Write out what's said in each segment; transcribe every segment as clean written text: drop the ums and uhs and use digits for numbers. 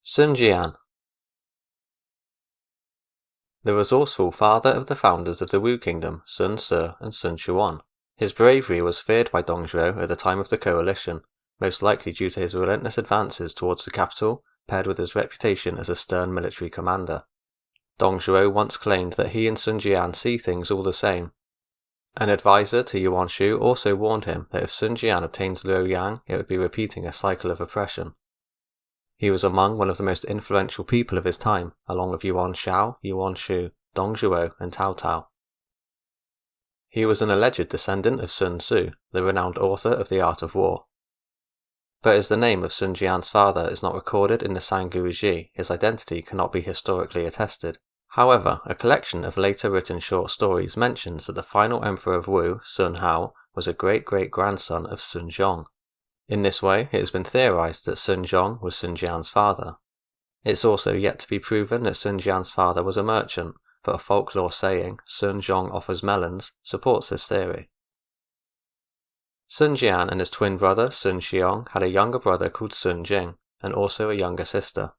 Sun Jian, the resourceful father of the founders of the Wu Kingdom, Sun Ce and Sun Quan. His bravery was feared by Zhuo at the time of the coalition, most likely due to his relentless advances towards the capital, paired with his reputation as a stern military commander. Zhuo once claimed that he and Sun Jian see things all the same. An advisor to Houhanshu also warned him that if Sun Jian obtains Liang, it would be repeating a cycle of oppression. He was among one of the most influential people of his time, along with Yuan Shao, Yuan Shu, Zhuo, and Tao. He was an alleged descendant of Sun Tzu, the renowned author of The Art of War. But as the name of Sun Jian's father is not recorded in the Sanguozhi, his identity cannot be historically attested. However, a collection of later written short stories mentions that the final emperor of Wu, Sun Hao, was a great-great-grandson of Sun Zhong. In this way, it has been theorized that Sun Zhong was Sun Jian's father. It's also yet to be proven that Sun Jian's father was a merchant, but a folklore saying, Sun Zhong offers melons, supports this theory. Sun Jian and his twin brother Sun Xiong had a younger brother called Sun Jing, and also a younger sister.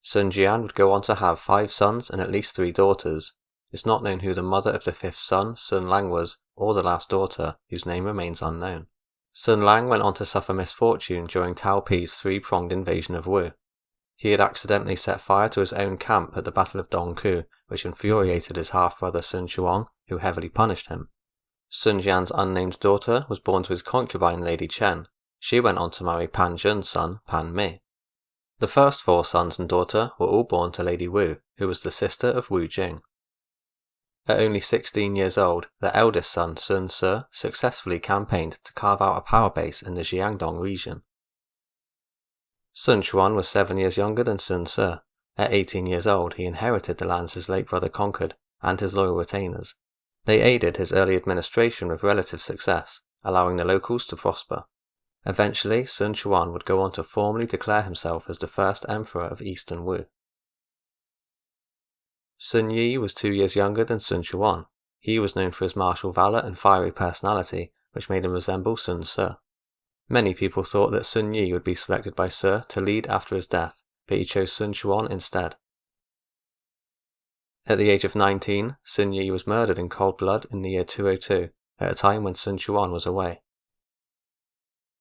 Sun Jian would go on to have 5 sons and at least 3 daughters. It's not known who the mother of the 5th son, Sun Lang, was, or the last daughter, whose name remains unknown. Sun Lang went on to suffer misfortune during Tao Pi's 3-pronged invasion of Wu. He had accidentally set fire to his own camp at the Battle of Dongku, which infuriated his half-brother Sun Quan, who heavily punished him. Sun Jian's unnamed daughter was born to his concubine Lady Chen. She went on to marry Pan Zhen's son, Pan Mi. The first 4 sons and daughter were all born to Lady Wu, who was the sister of Wu Jing. At only 16 years old, the eldest son, Sun Ce, successfully campaigned to carve out a power base in the Xiangyang region. Sun Quan was 7 years younger than Sun Ce. At 18 years old, he inherited the lands his late brother conquered, and his loyal retainers. They aided his early administration with relative success, allowing the locals to prosper. Eventually, Sun Quan would go on to formally declare himself as the first emperor of Eastern Wu. Sun Yi was 2 years younger than Sun Quan. He was known for his martial valor and fiery personality, which made him resemble Sun Ce. Many people thought that Sun Yi would be selected by Ce to lead after his death, but he chose Sun Quan instead. At the age of 19, Sun Yi was murdered in cold blood in the year 202, at a time when Sun Quan was away.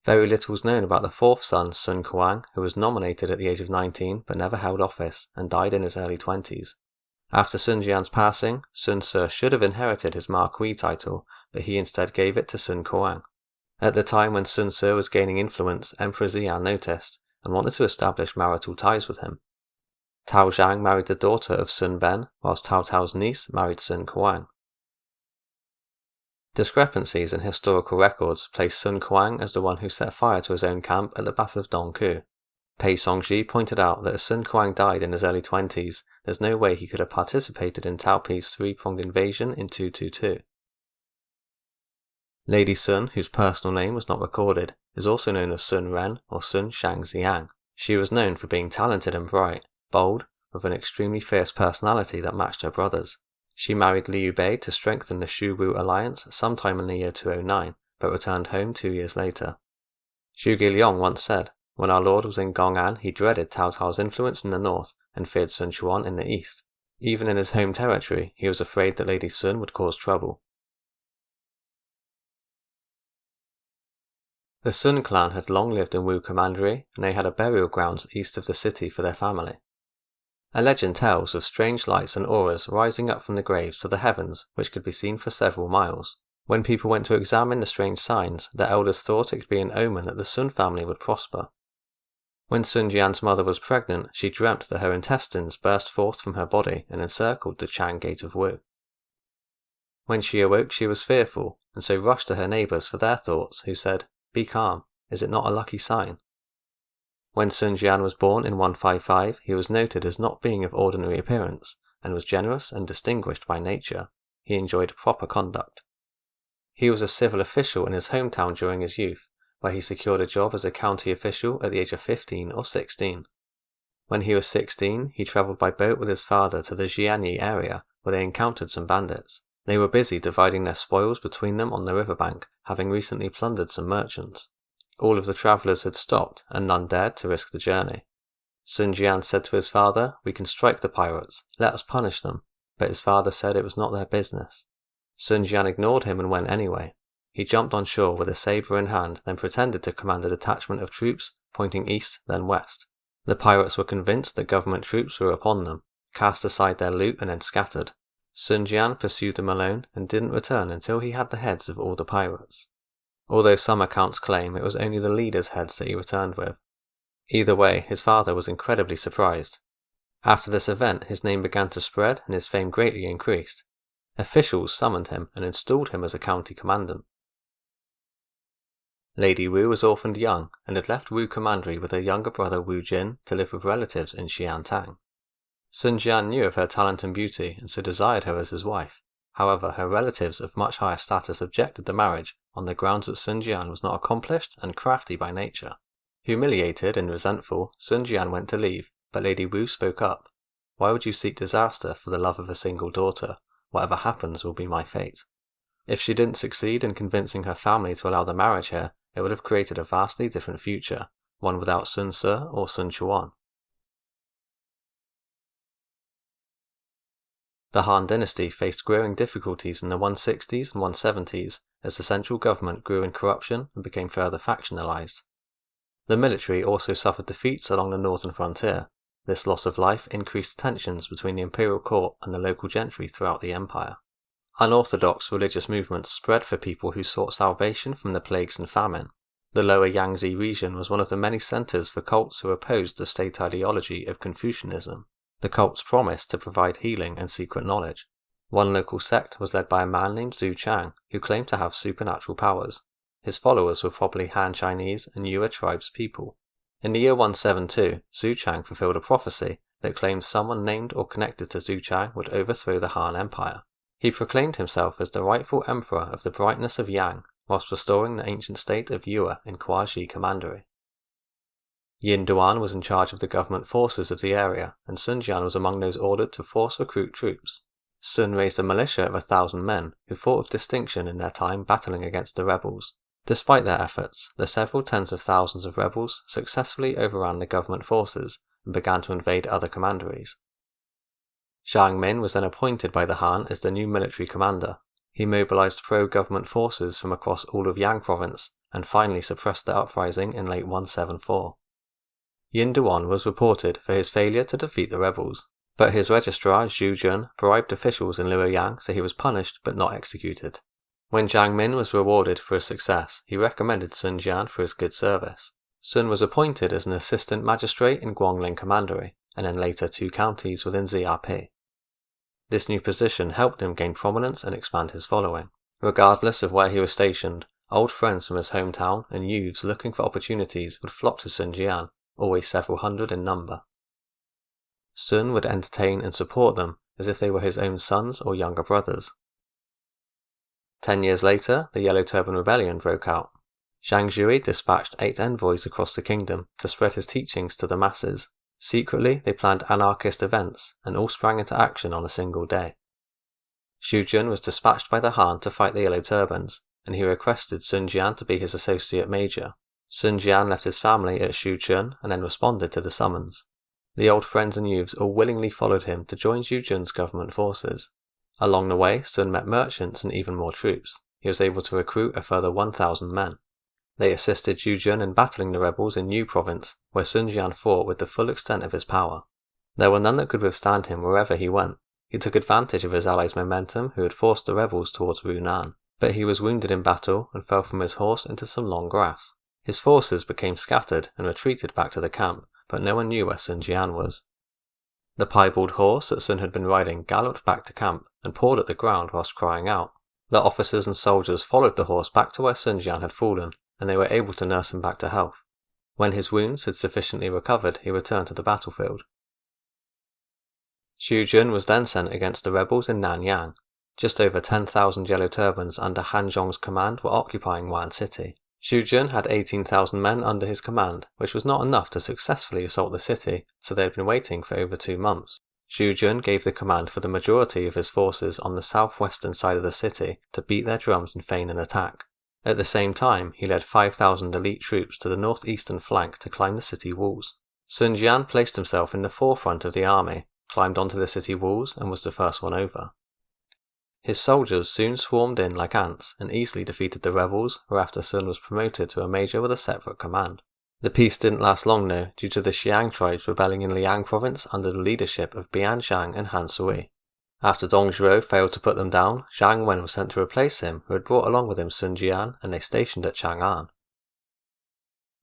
Very little was known about the 4th son, Sun Kuang, who was nominated at the age of 19 but never held office and died in his early 20s. After Sun Jian's passing, Sun Ce should have inherited his Marquis title, but he instead gave it to Sun Kuang. At the time when Sun Ce was gaining influence, Emperor Xian noticed and wanted to establish marital ties with him. Tao Zhang married the daughter of Sun Ben, whilst Tao Tao's niece married Sun Kuang. Discrepancies in historical records place Sun Kuang as the one who set fire to his own camp at the Battle of Dongku. Pei Songzhi pointed out that as Sun Kuang died in his early 20s, there's no way he could have participated in Tao Pi's 3-pronged invasion in 222. Lady Sun, whose personal name was not recorded, is also known as Sun Ren or Sun Xiangyang. She was known for being talented and bright, bold, with an extremely fierce personality that matched her brother's. She married Liu Bei to strengthen the Shu-Wu alliance sometime in the year 209, but returned home 2 years later. Zhuge Liang once said, "When our lord was in Gong'an, he dreaded Tao Tao's influence in the north and feared Sun Quan in the east. Even in his home territory, he was afraid that Lady Sun would cause trouble." The Sun clan had long lived in Wu Commandery, and they had a burial grounds east of the city for their family. A legend tells of strange lights and auras rising up from the graves to the heavens, which could be seen for several miles. When people went to examine the strange signs, the elders thought it could be an omen that the Sun family would prosper. When Sun Jian's mother was pregnant, she dreamt that her intestines burst forth from her body and encircled the Chang Gate of Wu. When she awoke, she was fearful, and so rushed to her neighbours for their thoughts, who said, "Be calm, is it not a lucky sign?" When Sun Jian was born in 155, he was noted as not being of ordinary appearance, and was generous and distinguished by nature. He enjoyed proper conduct. He was a civil official in his hometown during his youth, where he secured a job as a county official at the age of 15 or 16. When he was 16, he travelled by boat with his father to the Yanyi area, where they encountered some bandits. They were busy dividing their spoils between them on the riverbank, having recently plundered some merchants. All of the travellers had stopped, and none dared to risk the journey. Sun Jian said to his father, "We can strike the pirates, let us punish them," but his father said it was not their business. Sun Jian ignored him and went anyway. He jumped on shore with a saber in hand, then pretended to command a detachment of troops, pointing east then west. The pirates were convinced that government troops were upon them, cast aside their loot and then scattered. Sun Jian pursued them alone and didn't return until he had the heads of all the pirates. Although some accounts claim it was only the leaders' heads that he returned with. Either way, his father was incredibly surprised. After this event, his name began to spread and his fame greatly increased. Officials summoned him and installed him as a county commandant. Lady Wu was orphaned young and had left Wu Commandery with her younger brother Wu Jin to live with relatives in Xiantang. Sun Jian knew of her talent and beauty and so desired her as his wife. However, her relatives of much higher status objected the marriage on the grounds that Sun Jian was not accomplished and crafty by nature. Humiliated and resentful, Sun Jian went to leave, but Lady Wu spoke up. "Why would you seek disaster for the love of a single daughter? Whatever happens will be my fate." If she didn't succeed in convincing her family to allow the marriage here, it would have created a vastly different future, one without Sun Ce or Sun Quan. The Han dynasty faced growing difficulties in the 160s and 170s as the central government grew in corruption and became further factionalized. The military also suffered defeats along the northern frontier. This loss of life increased tensions between the imperial court and the local gentry throughout the empire. Unorthodox religious movements spread for people who sought salvation from the plagues and famine. The lower Yangtze region was one of the many centers for cults who opposed the state ideology of Confucianism. The cults promised to provide healing and secret knowledge. One local sect was led by a man named Zhu Chang, who claimed to have supernatural powers. His followers were probably Han Chinese and Yue tribes people. In the year 172, Zhu Chang fulfilled a prophecy that claimed someone named or connected to Zhu Chang would overthrow the Han Empire. He proclaimed himself as the rightful emperor of the brightness of Yang, whilst restoring the ancient state of Yue in Guanzhong Commandery. Yin Duan was in charge of the government forces of the area, and Sun Jian was among those ordered to force recruit troops. Sun raised a militia of 1,000 men, who fought with distinction in their time battling against the rebels. Despite their efforts, the several tens of thousands of rebels successfully overran the government forces and began to invade other commanderies. Zhang Min was then appointed by the Han as the new military commander. He mobilized pro-government forces from across all of Yang province and finally suppressed the uprising in late 174. Yin Duan was reported for his failure to defeat the rebels, but his registrar Zhu Jun bribed officials in Liang so he was punished but not executed. When Zhang Min was rewarded for his success, he recommended Sun Jian for his good service. Sun was appointed as an assistant magistrate in Guangling Commandery, and then later 2 counties within ZRP. This new position helped him gain prominence and expand his following. Regardless of where he was stationed, old friends from his hometown and youths looking for opportunities would flock to Sun Jian, always several hundred in number. Sun would entertain and support them as if they were his own sons or younger brothers. 10 years later, the Yellow Turban Rebellion broke out. Shangzhui dispatched 8 envoys across the kingdom to spread his teachings to the masses. Secretly, they planned anarchist events, and all sprang into action on a single day. Zhu Jun was dispatched by the Han to fight the Yellow Turbans, and he requested Sun Jian to be his associate major. Sun Jian left his family at Zhu Chun and then responded to the summons. The old friends and youths all willingly followed him to join Zhu Jun's government forces. Along the way, Sun met merchants and even more troops. He was able to recruit a further 1,000 men. They assisted Zhu Jun in battling the rebels in Yu province, where Sun Jian fought with the full extent of his power. There were none that could withstand him wherever he went. He took advantage of his allies' momentum who had forced the rebels towards Runan, but he was wounded in battle and fell from his horse into some long grass. His forces became scattered and retreated back to the camp, but no one knew where Sun Jian was. The piebald horse that Sun had been riding galloped back to camp and pawed at the ground whilst crying out. The officers and soldiers followed the horse back to where Sun Jian had fallen, and they were able to nurse him back to health. When his wounds had sufficiently recovered, he returned to the battlefield. Zhu Jun was then sent against the rebels in Nanyang. Just over 10,000 Yellow Turbans under Han Zhong's command were occupying Wan City. Zhu Jun had 18,000 men under his command, which was not enough to successfully assault the city, so they had been waiting for over 2 months. Zhu Jun gave the command for the majority of his forces on the southwestern side of the city to beat their drums and feign an attack. At the same time, he led 5,000 elite troops to the northeastern flank to climb the city walls. Sun Jian placed himself in the forefront of the army, climbed onto the city walls, and was the first one over. His soldiers soon swarmed in like ants and easily defeated the rebels, whereafter Sun was promoted to a major with a separate command. The peace didn't last long though, due to the Xiang tribes rebelling in Liang province under the leadership of Bianzhang and Houhanshu. After Zhuo failed to put them down, Zhang Wen was sent to replace him, who had brought along with him Sun Jian, and they stationed at Chang'an.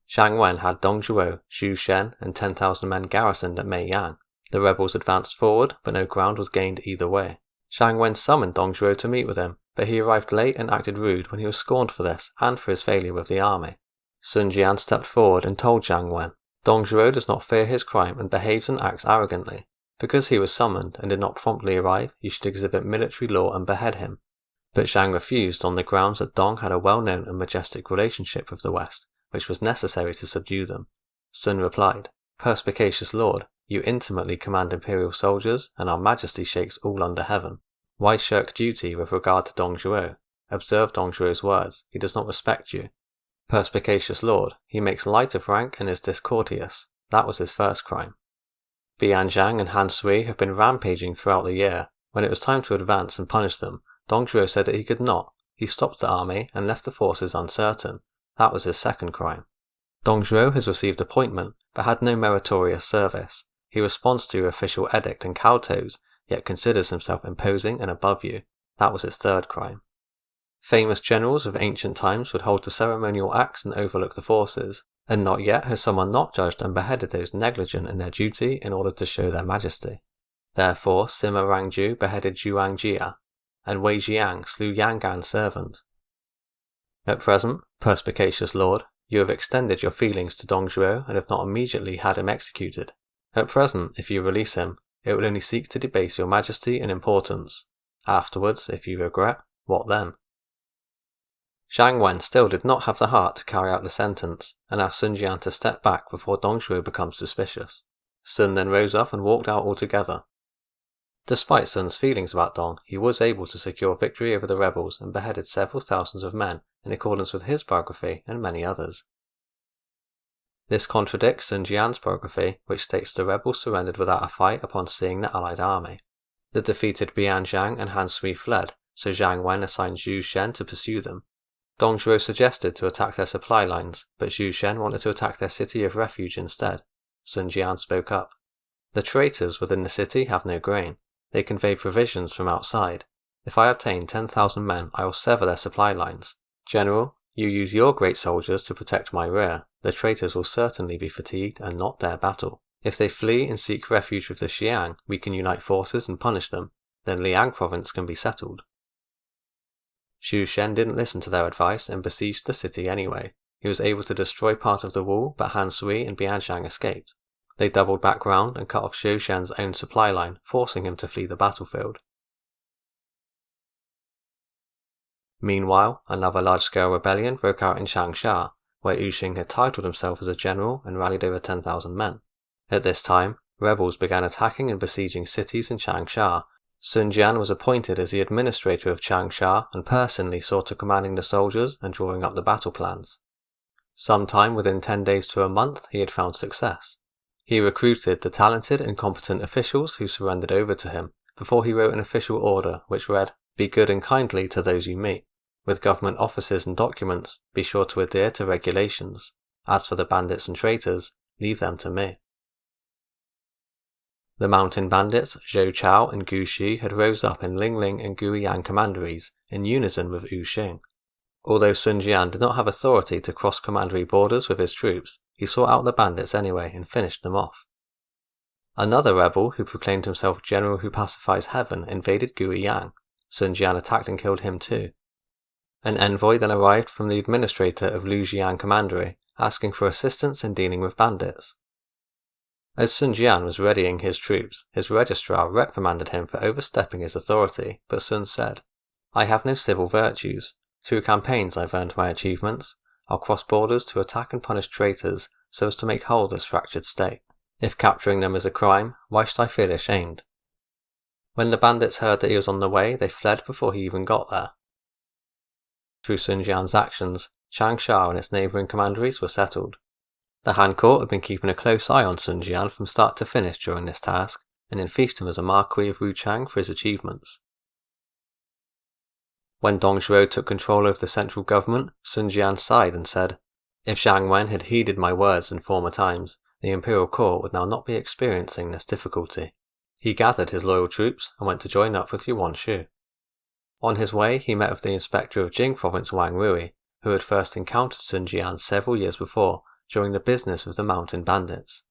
Zhang Wen had Zhuo, Xu Shen, and 10,000 men garrisoned at Meiyang. The rebels advanced forward, but no ground was gained either way. Zhang Wen summoned Zhuo to meet with him, but he arrived late and acted rude when he was scorned for this and for his failure with the army. Sun Jian stepped forward and told Zhang Wen, Zhuo does not fear his crime and behaves and acts arrogantly. Because he was summoned and did not promptly arrive, you should exhibit military law and behead him. But Zhang refused on the grounds that Dong had a well-known and majestic relationship with the West, which was necessary to subdue them. Sun replied, Perspicacious lord, you intimately command imperial soldiers, and our majesty shakes all under heaven. Why shirk duty with regard to Zhuo? Observe Zhuo's words, he does not respect you. Perspicacious lord, he makes light of rank and is discourteous. That was his first crime. Bianzhang and Houhanshu have been rampaging throughout the year. When it was time to advance and punish them, Zhuo said that he could not. He stopped the army and left the forces uncertain. That was his second crime. Zhuo has received appointment, but had no meritorious service. He responds to your official edict and kowtows, yet considers himself imposing and above you. That was his third crime. Famous generals of ancient times would hold the ceremonial acts and overlook the forces, and not yet has someone not judged and beheaded those negligent in their duty in order to show their majesty. Therefore Sima Rangju beheaded Zhuang Jia, and Wei Jiang slew Yangan's servant. At present, perspicacious lord, you have extended your feelings to Zhuo and have not immediately had him executed. At present, if you release him, it will only seek to debase your majesty and importance. Afterwards, if you regret, what then? Zhang Wen still did not have the heart to carry out the sentence, and asked Sun Jian to step back before Zhuo becomes suspicious. Sun then rose up and walked out altogether. Despite Sun's feelings about Dong, he was able to secure victory over the rebels and beheaded several thousands of men, in accordance with his biography and many others. This contradicts Sun Jian's biography, which states the rebels surrendered without a fight upon seeing the allied army. The defeated Bianzhang and Houhanshu fled, so Zhang Wen assigned Xu Shen to pursue them. Zhuo suggested to attack their supply lines, but Xu Shen wanted to attack their city of refuge instead. Sun Jian spoke up. The traitors within the city have no grain. They convey provisions from outside. If I obtain 10,000 men, I will sever their supply lines. General, you use your great soldiers to protect my rear. The traitors will certainly be fatigued and not dare battle. If they flee and seek refuge with the Xiang, we can unite forces and punish them. Then Liang province can be settled. Xu Shen didn't listen to their advice and besieged the city anyway. He was able to destroy part of the wall, but Houhanshu and Bianzhang escaped. They doubled back round and cut off Xu Shen's own supply line, forcing him to flee the battlefield. Meanwhile, another large-scale rebellion broke out in Changsha, where Yuxing had titled himself as a general and rallied over 10,000 men. At this time, rebels began attacking and besieging cities in Changsha. Sun Jian was appointed as the administrator of Changsha and personally saw to commanding the soldiers and drawing up the battle plans. Sometime within 10 days to a month, he had found success. He recruited the talented and competent officials who surrendered over to him, before he wrote an official order which read, Be good and kindly to those you meet. With government offices and documents, be sure to adhere to regulations. As for the bandits and traitors, leave them to me. The mountain bandits, Zhou Chao and Gu Shi, had rose up in Lingling and Guiyang commanderies, in unison with Yuxing. Although Sun Jian did not have authority to cross commandery borders with his troops, he sought out the bandits anyway and finished them off. Another rebel, who proclaimed himself General who pacifies heaven, invaded Guiyang. Sun Jian attacked and killed him too. An envoy then arrived from the administrator of Lujiang Commandery, asking for assistance in dealing with bandits. As Sun Jian was readying his troops, his registrar reprimanded him for overstepping his authority, but Sun said, I have no civil virtues. Through campaigns I've earned my achievements. I'll cross borders to attack and punish traitors, so as to make whole this fractured state. If capturing them is a crime, why should I feel ashamed? When the bandits heard that he was on the way, they fled before he even got there. Through Sun Jian's actions, Changsha and its neighbouring commanderies were settled. The Han court had been keeping a close eye on Sun Jian from start to finish during this task, and enfeased him as a Marquis of Wuchang for his achievements. When Dong Zhuo took control over the central government, Sun Jian sighed and said, "If Zhang Wen had heeded my words in former times, the imperial court would now not be experiencing this difficulty." He gathered his loyal troops and went to join up with Houhanshu. On his way, he met with the inspector of Jing province Wang Rui, who had first encountered Sun Jian several years before during the business of the mountain bandits.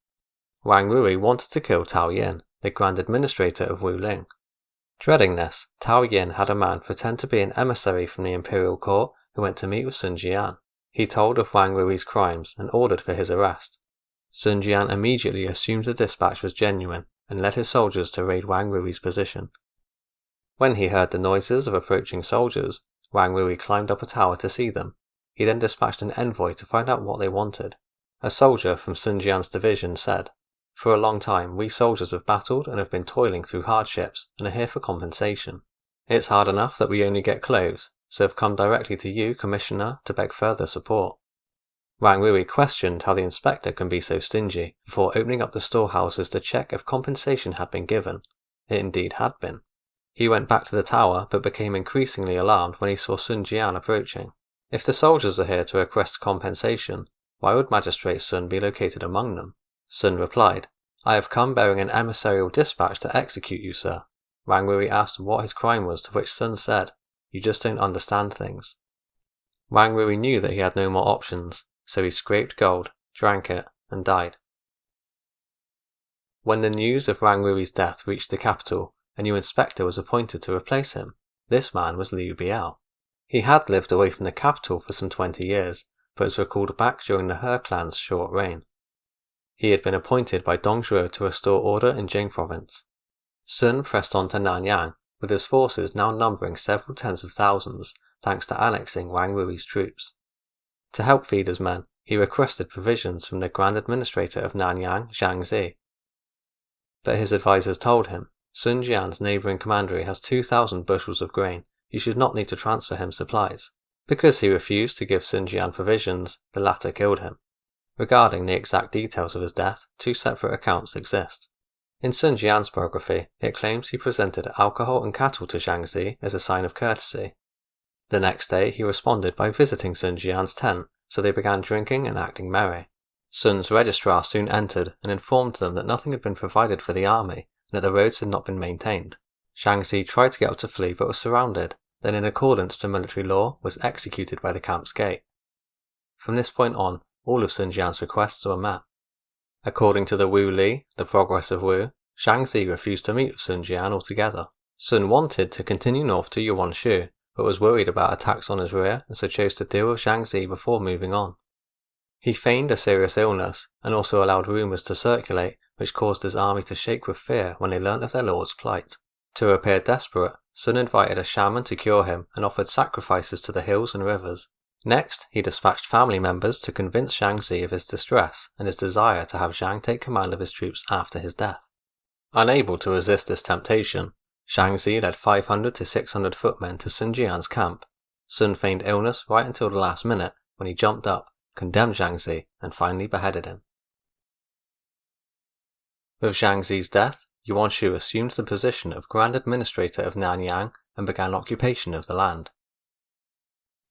Wang Rui wanted to kill Tao Yin, the Grand Administrator of Wu Ling. Dreading this, Tao Yin had a man pretend to be an emissary from the imperial court who went to meet with Sun Jian. He told of Wang Rui's crimes and ordered for his arrest. Sun Jian immediately assumed the dispatch was genuine and led his soldiers to raid Wang Rui's position. When he heard the noises of approaching soldiers, Wang Rui climbed up a tower to see them. He then dispatched an envoy to find out what they wanted. A soldier from Sun Jian's division said, "For a long time, we soldiers have battled and have been toiling through hardships and are here for compensation. It's hard enough that we only get clothes, so have come directly to you, Commissioner, to beg further support." Wang Rui questioned how the inspector can be so stingy before opening up the storehouses to check if compensation had been given. It indeed had been. He went back to the tower but became increasingly alarmed when he saw Sun Jian approaching. If the soldiers are here to request compensation, why would Magistrate Sun be located among them? Sun replied, "I have come bearing an emissarial dispatch to execute you, sir." Wang Rui asked what his crime was, to which Sun said, "You just don't understand things." Wang Rui knew that he had no more options, so he scraped gold, drank it, and died. When the news of Wang Rui's death reached the capital, a new inspector was appointed to replace him. This man was Liu Biao. He had lived away from the capital for some 20 years, but was recalled back during the He clan's short reign. He had been appointed by Dong Zhuo to restore order in Jing province. Sun pressed on to Nanyang, with his forces now numbering several tens of thousands, thanks to annexing Wang Rui's troops. To help feed his men, he requested provisions from the Grand Administrator of Nanyang, Songzhi. But his advisors told him, "Sun Jian's neighbouring commandery has 2,000 bushels of grain. You should not need to transfer him supplies." Because he refused to give Sun Jian provisions, the latter killed him. Regarding the exact details of his death, two separate accounts exist. In Sun Jian's biography, it claims he presented alcohol and cattle to Songzhi as a sign of courtesy. The next day he responded by visiting Sun Jian's tent, so they began drinking and acting merry. Sun's registrar soon entered and informed them that nothing had been provided for the army, and that the roads had not been maintained. Songzhi tried to get up to flee but was surrounded, then in accordance to military law was executed by the camp's gate. From this point on, all of Sun Jian's requests were met. According to the Wu Li, the progress of Wu, Songzhi refused to meet with Sun Jian altogether. Sun wanted to continue north to Houhanshu, but was worried about attacks on his rear and so chose to deal with Songzhi before moving on. He feigned a serious illness and also allowed rumours to circulate which caused his army to shake with fear when they learnt of their lord's plight. To appear desperate, Sun invited a shaman to cure him and offered sacrifices to the hills and rivers. Next, he dispatched family members to convince Songzhi of his distress and his desire to have Zhang take command of his troops after his death. Unable to resist this temptation, Songzhi led 500 to 600 footmen to Sun Jian's camp. Sun feigned illness right until the last minute when he jumped up, condemned Songzhi, and finally beheaded him. With Songzhi's death, Houhanshu assumed the position of Grand Administrator of Nanyang and began occupation of the land.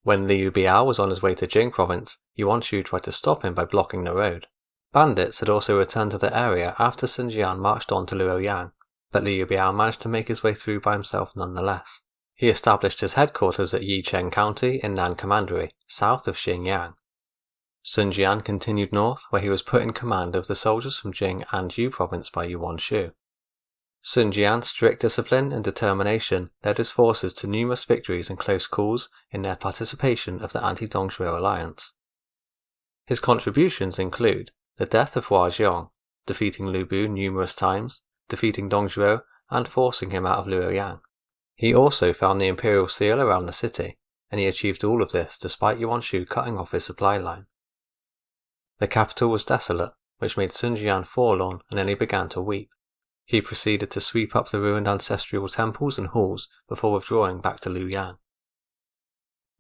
When Liu Biao was on his way to Jing province, Houhanshu tried to stop him by blocking the road. Bandits had also returned to the area after Sun Jian marched on to Luoyang, but Liu Biao managed to make his way through by himself nonetheless. He established his headquarters at Yicheng County in Nan Commandery, south of Xiangyang. Sun Jian continued north, where he was put in command of the soldiers from Jing and Yu province by Houhanshu. Sun Jian's strict discipline and determination led his forces to numerous victories and close calls in their participation of the anti-Dong Zhuo alliance. His contributions include the death of Guanzhong, defeating Lu Bu numerous times, defeating Dong Zhuo, and forcing him out of Luoyang. He also found the imperial seal around the city, and he achieved all of this despite Houhanshu cutting off his supply line. The capital was desolate, which made Sun Jian forlorn, and then he began to weep. He proceeded to sweep up the ruined ancestral temples and halls before withdrawing back to Luoyang.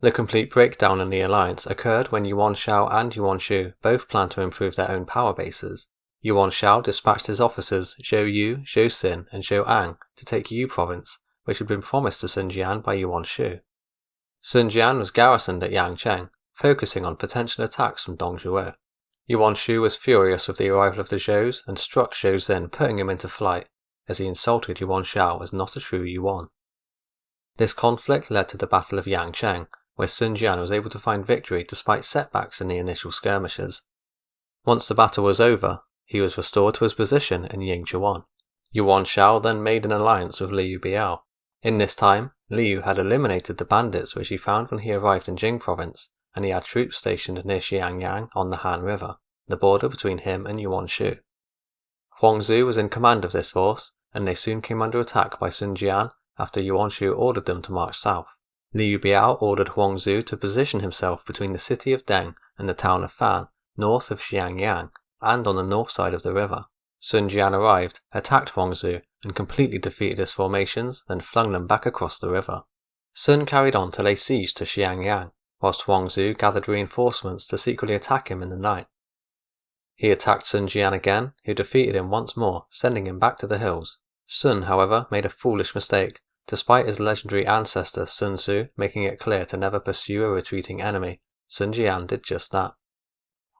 The complete breakdown in the alliance occurred when Houhanshu and Houhanshu both planned to improve their own power bases. Houhanshu dispatched his officers Zhou Yu, Zhou Xin, and Zhou Ang to take Yu province, which had been promised to Sun Jian by Houhanshu. Sun Jian was garrisoned at Yangcheng, focusing on potential attacks from Dongzhuo. Houhanshu was furious with the arrival of the Zhous and struck Zhou Xin, putting him into flight, as he insulted Houhanshu as not a true Yuan. This conflict led to the Battle of Yangcheng, where Sun Jian was able to find victory despite setbacks in the initial skirmishes. Once the battle was over, he was restored to his position in Yingchuan. Houhanshu then made an alliance with Liu Biao. In this time, Liu had eliminated the bandits which he found when he arrived in Jing province, and he had troops stationed near Xiangyang on the Han River, the border between him and Houhanshu. Songzhi was in command of this force, and they soon came under attack by Sun Jian after Houhanshu ordered them to march south. Liu Biao ordered Songzhi to position himself between the city of Deng and the town of Fan, north of Xiangyang, and on the north side of the river. Sun Jian arrived, attacked Songzhi, and completely defeated his formations, then flung them back across the river. Sun carried on to lay siege to Xiangyang, whilst Songzhi gathered reinforcements to secretly attack him in the night. He attacked Sun Jian again, who defeated him once more, sending him back to the hills. Sun, however, made a foolish mistake. Despite his legendary ancestor Sun Tzu making it clear to never pursue a retreating enemy, Sun Jian did just that.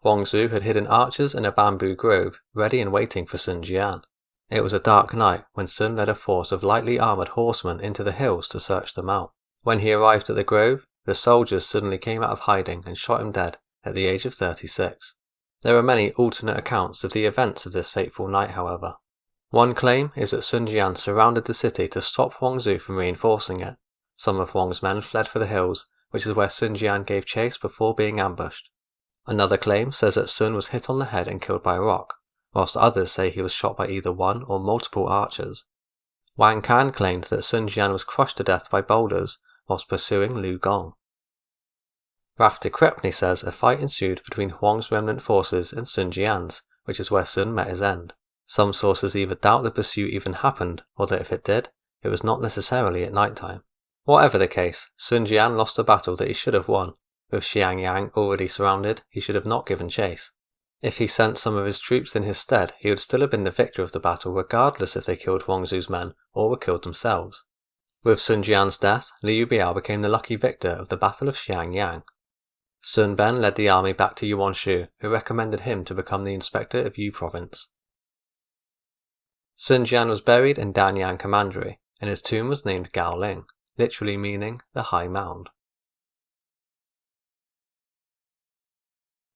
Songzhi had hidden archers in a bamboo grove, ready and waiting for Sun Jian. It was a dark night when Sun led a force of lightly armoured horsemen into the hills to search them out. When he arrived at the grove, the soldiers suddenly came out of hiding and shot him dead at the age of 36. There are many alternate accounts of the events of this fateful night, however. One claim is that Sun Jian surrounded the city to stop Songzhi from reinforcing it. Some of Huang's men fled for the hills, which is where Sun Jian gave chase before being ambushed. Another claim says that Sun was hit on the head and killed by a rock, whilst others say he was shot by either one or multiple archers. Wang Can claimed that Sun Jian was crushed to death by boulders whilst pursuing Lu Gong. Rafe de Crespigny says a fight ensued between Huang's remnant forces and Sun Jian's, which is where Sun met his end. Some sources either doubt the pursuit even happened, or that if it did, it was not necessarily at night time. Whatever the case, Sun Jian lost a battle that he should have won. With Xiangyang already surrounded, he should have not given chase. If he sent some of his troops in his stead, he would still have been the victor of the battle regardless if they killed Songzhi's men or were killed themselves. With Sun Jian's death, Liu Biao became the lucky victor of the Battle of Xiangyang. Sun Ben led the army back to Houhanshu, who recommended him to become the inspector of Yu province. Sun Jian was buried in Danyang Commandery, and his tomb was named Gaoling, literally meaning the High Mound.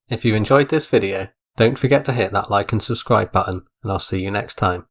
If you enjoyed this video, don't forget to hit that like and subscribe button, and I'll see you next time.